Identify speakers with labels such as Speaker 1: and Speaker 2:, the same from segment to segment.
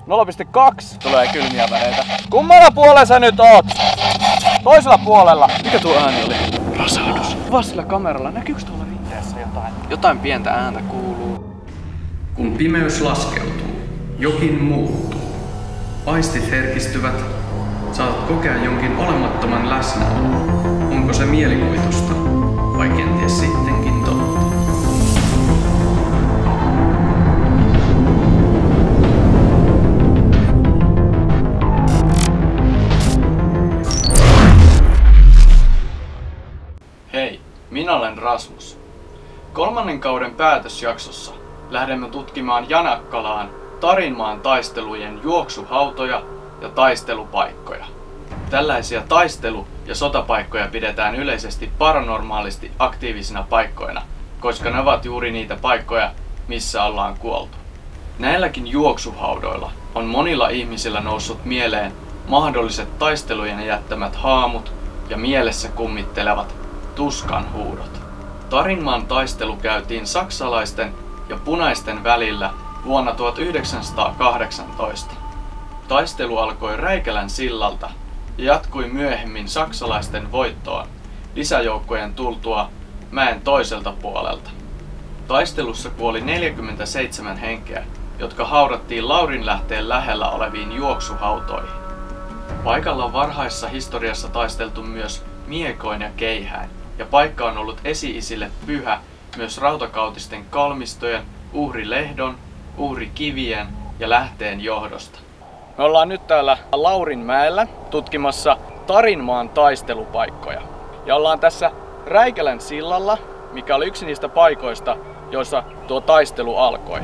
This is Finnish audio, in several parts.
Speaker 1: 0,2 tulee kylmiä väreitä. Kummalla puolella sä nyt oot? Toisella puolella. Mikä tuo ääni oli? Rasahdus. Kuvaa sillä kameralla. Näkyykö tuolla rinteessä jotain? Jotain pientä ääntä kuuluu.
Speaker 2: Kun pimeys laskeutuu, jokin muuttuu. Aistit herkistyvät. Saat kokea jonkin olemattoman läsnäolon. Onko se mielikuvitusta vai kenties sittenkin totta?
Speaker 1: Hei, minä olen Rasmus. 3. kauden päätösjaksossa lähdemme tutkimaan Janakkalaan Tarinmaan taistelujen juoksuhautoja ja taistelupaikkoja. Tällaisia taistelu- ja sotapaikkoja pidetään yleisesti paranormaalisti aktiivisina paikkoina, koska ne ovat juuri niitä paikkoja, missä ollaan kuoltu. Näilläkin juoksuhaudoilla on monilla ihmisillä noussut mieleen mahdolliset taistelujen jättämät haamut ja mielessä kummittelevat tuskan huudot. Tarinmaan taistelu käytiin saksalaisten ja punaisten välillä vuonna 1918. Taistelu alkoi Räikälän sillalta ja jatkui myöhemmin saksalaisten voittoon lisäjoukkojen tultua mäen toiselta puolelta. Taistelussa kuoli 47 henkeä, jotka haudattiin Laurinlähteen lähellä oleviin juoksuhautoihin. Paikalla on varhaisessa historiassa taisteltu myös miekoin ja keihäin, ja paikka on ollut esi-isille pyhä myös rautakautisten kalmistojen, uhrilehdon, uhrikivien ja lähteen johdosta. Me ollaan nyt täällä Laurinmäellä tutkimassa Tarinmaan taistelupaikkoja. Ja ollaan tässä Räikälän sillalla, mikä oli yksi niistä paikoista, joissa tuo taistelu alkoi.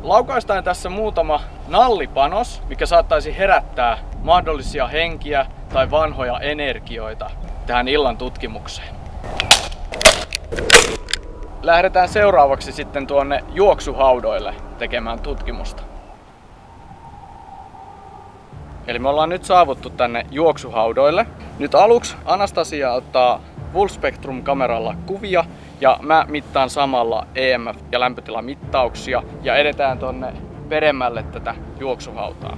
Speaker 1: Laukaistaan tässä muutama nallipanos, mikä saattaisi herättää mahdollisia henkiä tai vanhoja energioita tähän illan tutkimukseen. Lähdetään seuraavaksi sitten tuonne juoksuhaudoille tekemään tutkimusta. Eli me ollaan nyt saavuttu tänne juoksuhaudoille. Nyt aluksi Anastasia ottaa Full Spectrum kameralla kuvia ja mä mittaan samalla EMF- ja lämpötilamittauksia ja edetään tonne peremmälle tätä juoksuhautaa.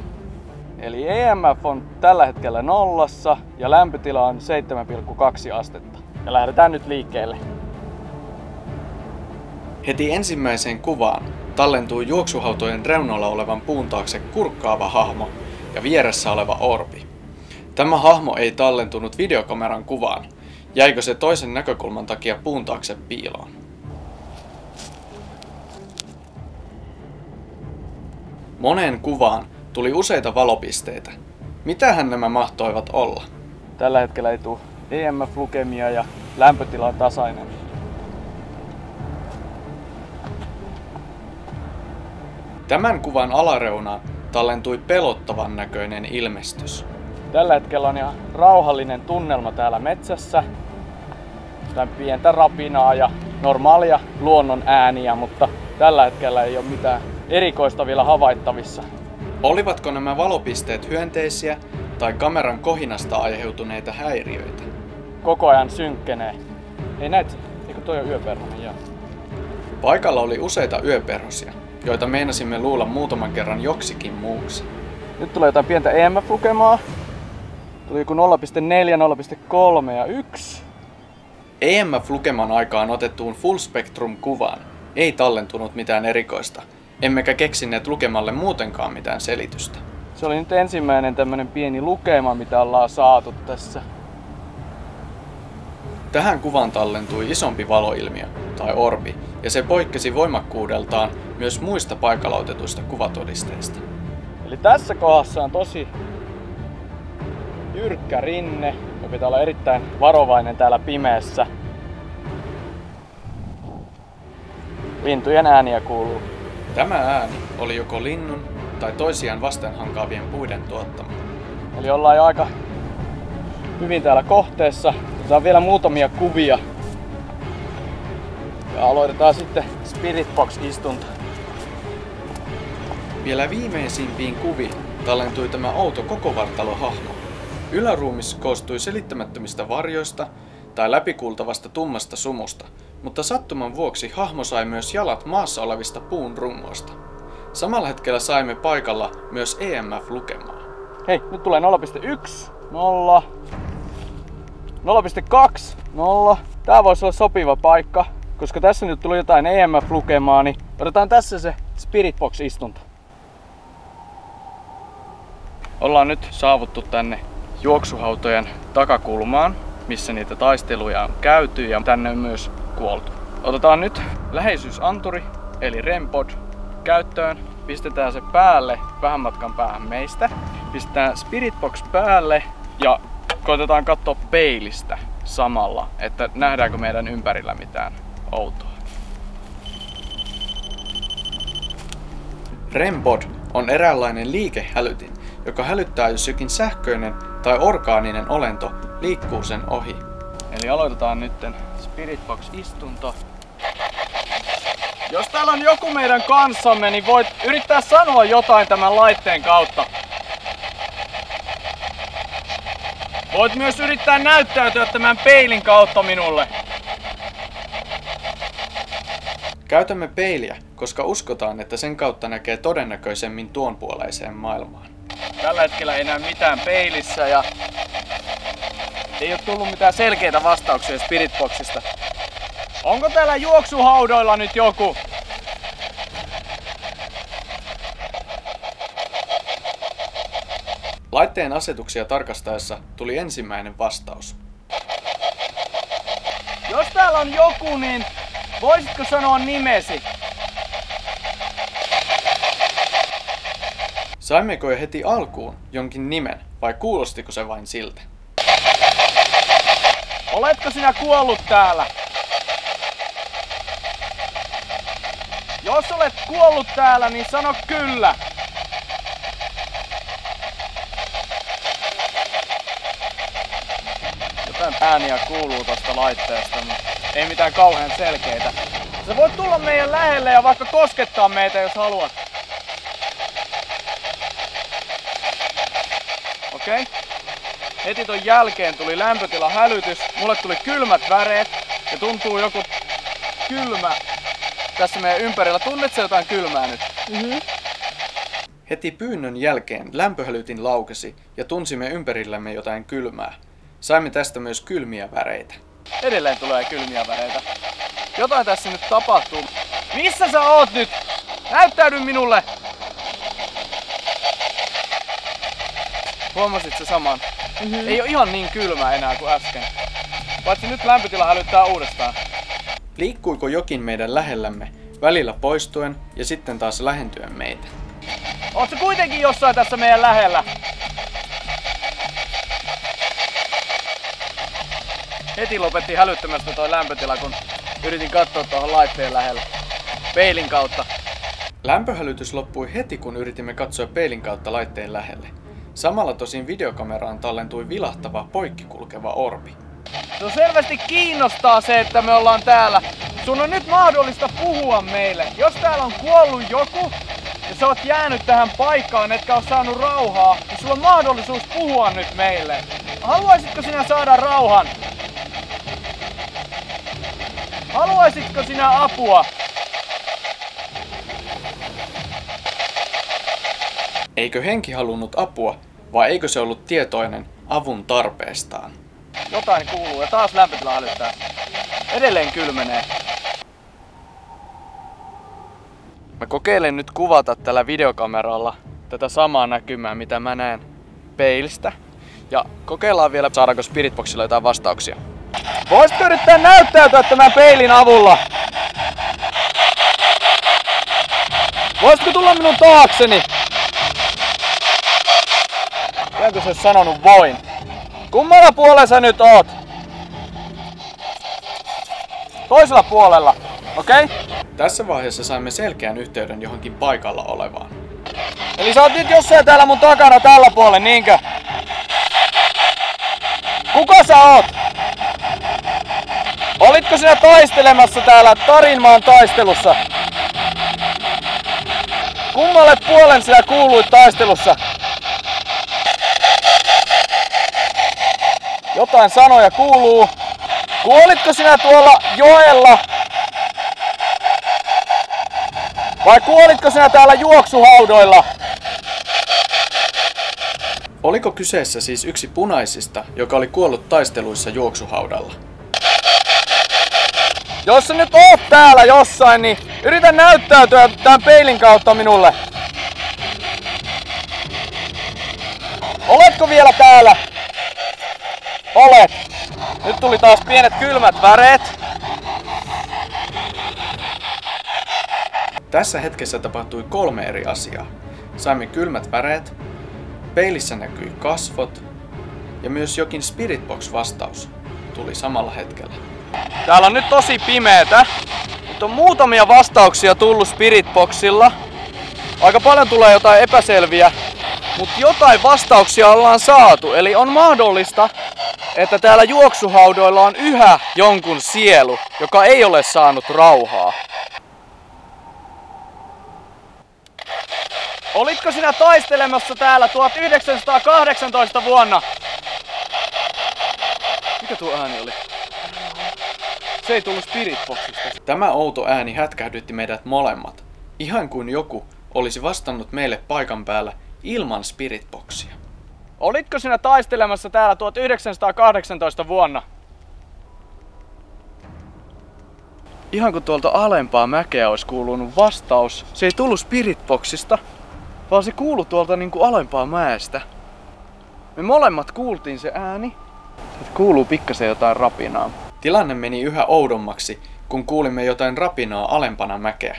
Speaker 1: Eli EMF on tällä hetkellä nollassa ja lämpötila on 7,2 astetta. Ja lähdetään nyt liikkeelle. Heti ensimmäiseen kuvaan tallentuu juoksuhautojen reunalla olevan puun taakse kurkkaava hahmo ja vieressä oleva orbi. Tämä hahmo ei tallentunut videokameran kuvaan. Jäikö se toisen näkökulman takia puun taakse piiloon? Moneen kuvaan tuli useita valopisteitä. Mitähän nämä mahtoivat olla? Tällä hetkellä ei tule EMF-lukemia ja lämpötila on tasainen. Tämän kuvan alareunaan tallentui pelottavan näköinen ilmestys. Tällä hetkellä on ihan rauhallinen tunnelma täällä metsässä. Tän pientä rapinaa ja normaalia luonnon ääniä, mutta tällä hetkellä ei ole mitään erikoista vielä havaittavissa. Olivatko nämä valopisteet hyönteisiä tai kameran kohinasta aiheutuneita häiriöitä? Koko ajan synkkenee. Ei näet, eikö toi ole yöperhonen? Joo. Paikalla oli useita yöperhosia, joita meinasimme luulla muutaman kerran joksikin muuksi. Nyt tulee jotain pientä EMF-lukemaa. Tuli joku 0,4, 0,3 ja 1. EMF-lukeman aikaan otettuun Full Spectrum-kuvaan ei tallentunut mitään erikoista, emmekä keksineet lukemalle muutenkaan mitään selitystä. Se oli nyt ensimmäinen tämmönen pieni lukema, mitä ollaan saatu tässä. Tähän kuvaan tallentui isompi valoilmiö, tai orbi, ja se poikkesi voimakkuudeltaan myös muista paikalla otetuista kuvatodisteista. Eli tässä kohdassa on tosi jyrkkä rinne, ja pitää olla erittäin varovainen täällä pimeässä. Lintujen ääniä kuuluu. Tämä ääni oli joko linnun tai toisiaan vastenhankaavien puiden tuottama. Eli ollaan jo aika hyvin täällä kohteessa. Otetaan vielä muutamia kuvia. Ja aloitetaan sitten Spirit Box-istunto. Vielä viimeisimpiin kuviin tallentui tämä outo kokovartalohahmo. Yläruumis koostui selittämättömistä varjoista tai läpikuultavasta tummasta sumusta, mutta sattuman vuoksi hahmo sai myös jalat maassa olevista puun rungoista. Samalla hetkellä saimme paikalla myös EMF-lukemaa.
Speaker 3: Hei, nyt tulee 0,1, 0, 0,2, 0. Tää voisi olla sopiva paikka, koska tässä nyt tuli jotain EMF-lukemaa, niin otetaan tässä se Spirit Box-istunto. Ollaan nyt saavuttu tänne juoksuhautojen takakulmaan, missä niitä taisteluja on käyty ja tänne on myös kuoltu. Otetaan nyt läheisyysanturi eli REM-pod käyttöön. Pistetään se päälle vähän matkan päähän meistä. Pistetään Spirit Box päälle ja koitetaan katsoa peilistä samalla, että nähdäänkö meidän ympärillä mitään outoa.
Speaker 1: REM-pod on eräänlainen liikehälytin, joka hälyttää, jos jokin sähköinen tai orgaaninen olento liikkuu sen ohi.
Speaker 3: Eli aloitetaan nytten Spirit Box-istunto. Jos täällä on joku meidän kanssamme, niin voit yrittää sanoa jotain tämän laitteen kautta. Voit myös yrittää näyttäytyä tämän peilin kautta minulle.
Speaker 1: Käytämme peiliä, koska uskotaan, että sen kautta näkee todennäköisemmin tuonpuoleiseen maailmaan.
Speaker 3: Tällä hetkellä ei näy mitään peilissä ja ei ole tullut mitään selkeitä vastauksia Spirit Boxista. Onko täällä juoksuhaudoilla nyt joku?
Speaker 1: Laitteen asetuksia tarkastaessa tuli ensimmäinen vastaus.
Speaker 3: Jos täällä on joku, niin voisitko sanoa nimesi?
Speaker 1: Saimmeko jo heti alkuun jonkin nimen vai kuulostiko se vain siltä?
Speaker 3: Oletko sinä kuollut täällä? Jos olet kuollut täällä, niin sano kyllä. Jotain ääniä kuuluu tosta laitteesta, mutta ei mitään kauhean selkeitä. Sä voit tulla meidän lähelle ja vaikka koskettaa meitä, jos haluat. Okei? Heti ton jälkeen tuli lämpötilahälytys, mulle tuli kylmät väreet ja tuntuu joku kylmä tässä meidän ympärillä. Tunnetko jotain kylmää nyt?
Speaker 1: Heti pyynnön jälkeen lämpöhälytin laukesi ja tunsimme ympärillämme jotain kylmää. Saimme tästä myös kylmiä väreitä.
Speaker 3: Edelleen tulee kylmiä väreitä. Jotain tässä nyt tapahtuu. Missä sä oot nyt? Näyttäydy minulle! Huomasit sä saman? Ei oo ihan niin kylmä enää kuin äsken. Paitsi nyt lämpötila hälyttää uudestaan.
Speaker 1: Liikkuiko jokin meidän lähellämme, välillä poistuen ja sitten taas lähentyen meitä?
Speaker 3: Oot sä kuitenkin jossain tässä meidän lähellä? Heti lopetti hälyttämästä toi lämpötila, kun yritin katsoa tuohon laitteen lähellä. Peilin kautta.
Speaker 1: Lämpöhälytys loppui heti, kun yritimme katsoa peilin kautta laitteen lähelle. Samalla tosin videokameraan tallentui vilahtava poikkikulkeva orbi.
Speaker 3: No selvästi kiinnostaa se, että me ollaan täällä. Sun on nyt mahdollista puhua meille. Jos täällä on kuollut joku ja sä oot jäänyt tähän paikkaan, etkä oo saanut rauhaa, niin sulla on mahdollisuus puhua nyt meille. Haluaisitko sinä saada rauhan? Haluaisitko sinä apua?
Speaker 1: Eikö henki halunnut apua, vai eikö se ollut tietoinen avun tarpeestaan?
Speaker 3: Jotain kuuluu ja taas lämpötila hälyttää. Edelleen kylmenee. Mä kokeilen nyt kuvata tällä videokameralla tätä samaa näkymää, mitä mä näen peilistä. Ja kokeillaan vielä, saadaanko Spirit Boxilla jotain vastauksia. Voisitko yrittää näyttäytyä tämän peilin avulla? Voisitko tulla minun taakseni? Tiedätkö se sanonut voin? Kummalla puolella sä nyt oot? Toisella puolella, okei?
Speaker 1: Tässä vaiheessa saimme selkeän yhteyden johonkin paikalla olevaan.
Speaker 3: Eli sä oot nyt jossain täällä mun takana tällä puolella, niinkö? Kuka sä oot? Olitko sinä taistelemassa täällä Tarinmaan taistelussa? Kummalle puolen sinä kuuluit taistelussa? Jotain sanoja kuuluu. Kuolitko sinä tuolla joella? Vai kuolitko sinä täällä juoksuhaudoilla?
Speaker 1: Oliko kyseessä siis yksi punaisista, joka oli kuollut taisteluissa juoksuhaudalla?
Speaker 3: Jos sä nyt oot täällä jossain, niin yritä näyttäytyä tämän peilin kautta minulle. Oletko vielä täällä? Olet. Nyt tuli taas pienet kylmät väreet.
Speaker 1: Tässä hetkessä tapahtui 3 eri asiaa. Saimme kylmät väreet, peilissä näkyi kasvot ja myös jokin Spiritbox-vastaus tuli samalla hetkellä.
Speaker 3: Täällä on nyt tosi pimeetä, mutta on muutamia vastauksia tullut Spiritboxilla. Aika paljon tulee jotain epäselviä, mutta jotain vastauksia ollaan saatu. Eli on mahdollista, että täällä juoksuhaudoilla on yhä jonkun sielu, joka ei ole saanut rauhaa. Olitko sinä taistelemassa täällä 1918 vuonna? Mikä tuo ääni oli? Se ei tullut Spiritboxista.
Speaker 1: Tämä outo ääni hätkähdytti meidät molemmat. Ihan kuin joku olisi vastannut meille paikan päällä ilman Spiritboxia.
Speaker 3: Olitko sinä taistelemassa täällä 1918 vuonna? Ihan kun tuolta alempaa mäkeä olisi kuulunut vastaus. Se ei tullut Spiritboxista, vaan se kuului tuolta niinku alempaa mäestä. Me molemmat kuultiin se ääni. Se kuuluu pikkasen jotain rapinaa.
Speaker 1: Tilanne meni yhä oudommaksi, kun kuulimme jotain rapinaa alempana mäkeä,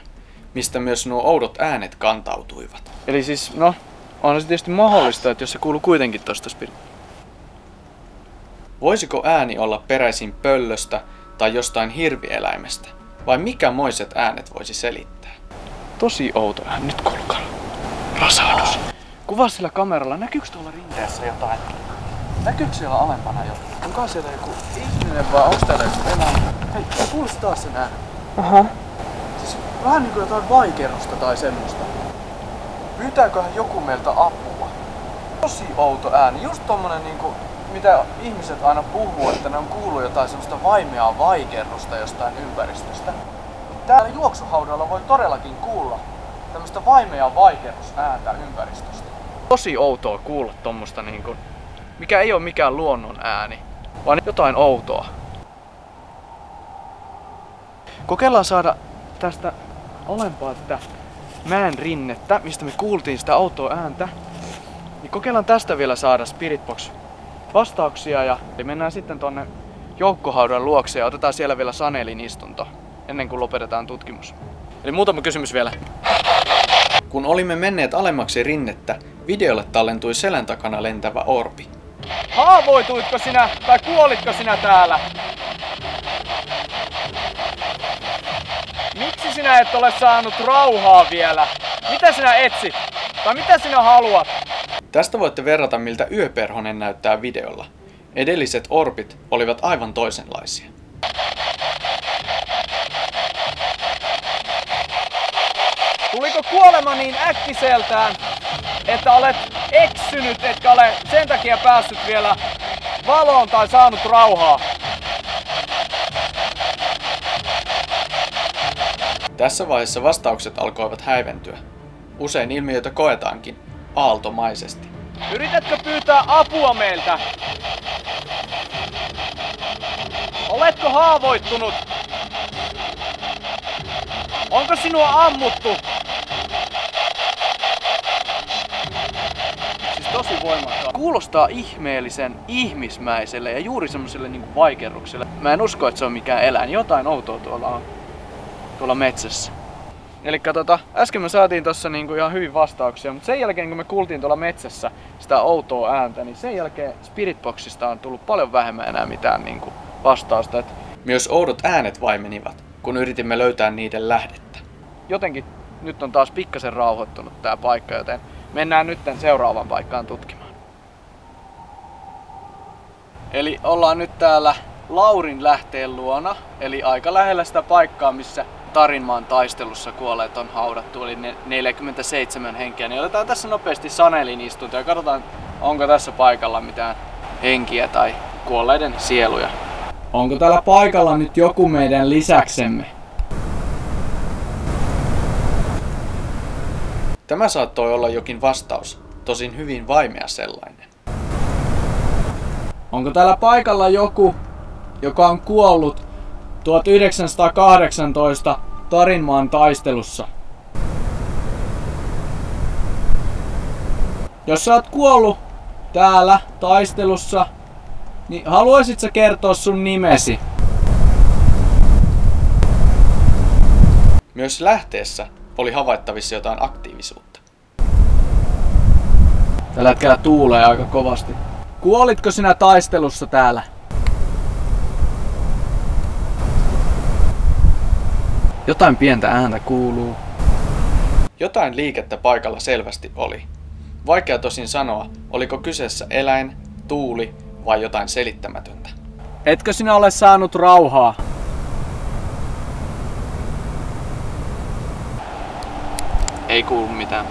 Speaker 1: mistä myös nuo oudot äänet kantautuivat.
Speaker 3: Eli siis, no, on se tietysti mahdollista, että jos se kuuluu kuitenkin tosta
Speaker 1: Voisiko ääni olla peräisin pöllöstä tai jostain hirvieläimestä? Vai mikä moiset äänet voisi selittää?
Speaker 3: Tosi outo ääni. Nyt kuulkaa. Rasahdus. Kuvaa sillä kameralla. Näkyykö tuolla rinteessä jotain? Näkyykö siellä alempana jotain? Onko siellä joku ihminen vai onko täällä joku eläin? Hei, kuulis taas sen äänen. Aha. Siis vähän niinku jotain vaikerrusta tai semmoista. Pyytääköhän joku meiltä apua? Tosi outo ääni. Just tommonen niinku, mitä ihmiset aina puhuu, että ne on kuullut jotain semmoista vaimeaa vaikerrusta jostain ympäristöstä. Täällä juoksuhaudalla voi todellakin kuulla tämmöistä vaimeaa vaikerrusääntä ympäristöstä. Tosi outoa kuulla tommoista niinku, mikä ei oo mikään luonnon ääni, vaan jotain outoa. Kokeillaan saada tästä alempaa tätä mäen rinnettä, mistä me kuultiin sitä outoa ääntä. Niin kokeillaan tästä vielä saada Spiritbox vastauksia ja mennään sitten tonne joukkohaudan luokse ja otetaan siellä vielä Sanelin istunto ennen kuin lopetetaan tutkimus. Eli muutama kysymys vielä.
Speaker 1: Kun olimme menneet alemmaksi rinnettä, videolle tallentui selän takana lentävä orpi.
Speaker 3: Haavoituitko sinä tai kuolitko sinä täällä? Miksi sinä et ole saanut rauhaa vielä? Mitä sinä etsit? Tai mitä sinä haluat?
Speaker 1: Tästä voitte verrata, miltä yöperhonen näyttää videolla. Edelliset orpit olivat aivan toisenlaisia.
Speaker 3: Tuliko kuolema niin äkkiseltään, että olet eksynyt, etkä ole sen takia päässyt vielä valoon tai saanut rauhaa?
Speaker 1: Tässä vaiheessa vastaukset alkoivat häiventyä. Usein ilmiötä koetaankin aaltomaisesti.
Speaker 3: Yritätkö pyytää apua meiltä? Oletko haavoittunut? Onko sinua ammuttu? Siis tosi voimakkaan. Kuulostaa ihmeellisen ihmismäiselle ja juuri semmoselle niinku vaikerrukselle. Mä en usko, että se on mikään eläin. Jotain outoa tuolla on. Tuolla metsässä. Elikkä äsken me saatiin tossa niinku ihan hyvin vastauksia, mutta sen jälkeen kun me kuultiin tuolla metsässä sitä outoa ääntä, niin sen jälkeen Spiritboxista on tullut paljon vähemmän enää mitään niinku vastausta.
Speaker 1: Myös oudot äänet vaimenivat, kun yritimme löytää niiden lähdettä.
Speaker 3: Jotenkin nyt on taas pikkasen rauhoittunut tää paikka, joten mennään nyt seuraavaan paikkaan tutkimaan. Eli ollaan nyt täällä Laurin lähteen luona, eli aika lähellä sitä paikkaa, missä Tarinmaan taistelussa kuolleet on haudattu, eli 47 henkeä. Niin otetaan tässä nopeasti Sanelin istunto ja katsotaan, onko tässä paikalla mitään henkiä tai kuolleiden sieluja. Onko täällä paikalla nyt joku meidän lisäksemme?
Speaker 1: Tämä saattoi olla jokin vastaus, tosin hyvin vaimea sellainen.
Speaker 3: Onko täällä paikalla joku, joka on kuollut 1918 Tarinmaan taistelussa? Jos sä oot kuollut täällä taistelussa, niin haluaisit sä kertoa sun nimesi?
Speaker 1: Myös lähteessä oli havaittavissa jotain aktiivisuutta.
Speaker 3: Tällä hetkellä tuulee aika kovasti. Kuolitko sinä taistelussa täällä? Jotain pientä ääntä kuuluu.
Speaker 1: Jotain liikettä paikalla selvästi oli. Vaikea tosin sanoa, oliko kyseessä eläin, tuuli vai jotain selittämätöntä.
Speaker 3: Etkö sinä ole saanut rauhaa? Ei kuulu mitään.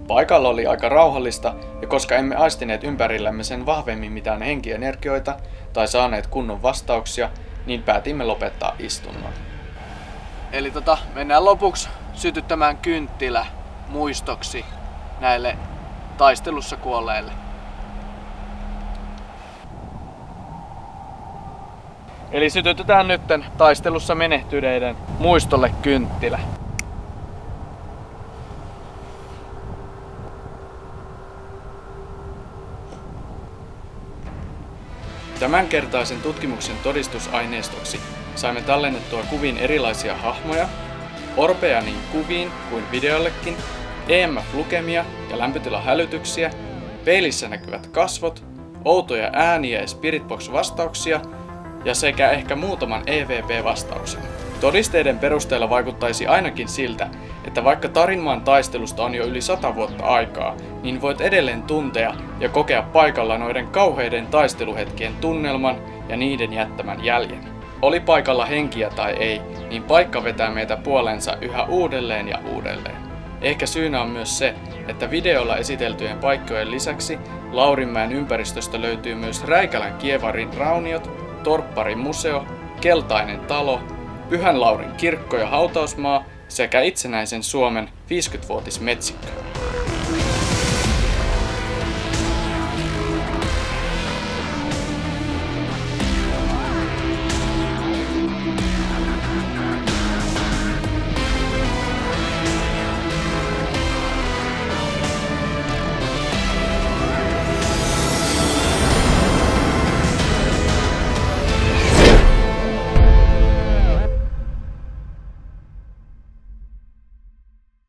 Speaker 1: Paikalla oli aika rauhallista, ja koska emme aistineet ympärillämme sen vahvemmin mitään henkienergioita tai saaneet kunnon vastauksia, niin päätimme lopettaa istunnon.
Speaker 3: Eli mennään lopuksi sytyttämään kynttilä muistoksi näille taistelussa kuolleille. Eli sytytetään nytten taistelussa menehtyneiden muistolle kynttilä.
Speaker 1: Tämänkertaisen tutkimuksen todistusaineistoksi saimme tallennettua kuviin erilaisia hahmoja, orpeja niin kuviin kuin videollekin, EMF-lukemia ja lämpötilahälytyksiä, peilissä näkyvät kasvot, outoja ääniä ja Spiritbox-vastauksia ja sekä ehkä muutaman EVP-vastauksen. Todisteiden perusteella vaikuttaisi ainakin siltä, että vaikka Tarinmaan taistelusta on jo yli 100 vuotta aikaa, niin voit edelleen tuntea ja kokea paikalla noiden kauheiden taisteluhetkien tunnelman ja niiden jättämän jäljen. Oli paikalla henkiä tai ei, niin paikka vetää meitä puoleensa yhä uudelleen ja uudelleen. Ehkä syynä on myös se, että videolla esiteltyjen paikkojen lisäksi Laurinmäen ympäristöstä löytyy myös Räikälän kievarin rauniot, Torpparin museo, Keltainen talo, Pyhän Laurin kirkko ja hautausmaa sekä itsenäisen Suomen 50-vuotismetsikkö.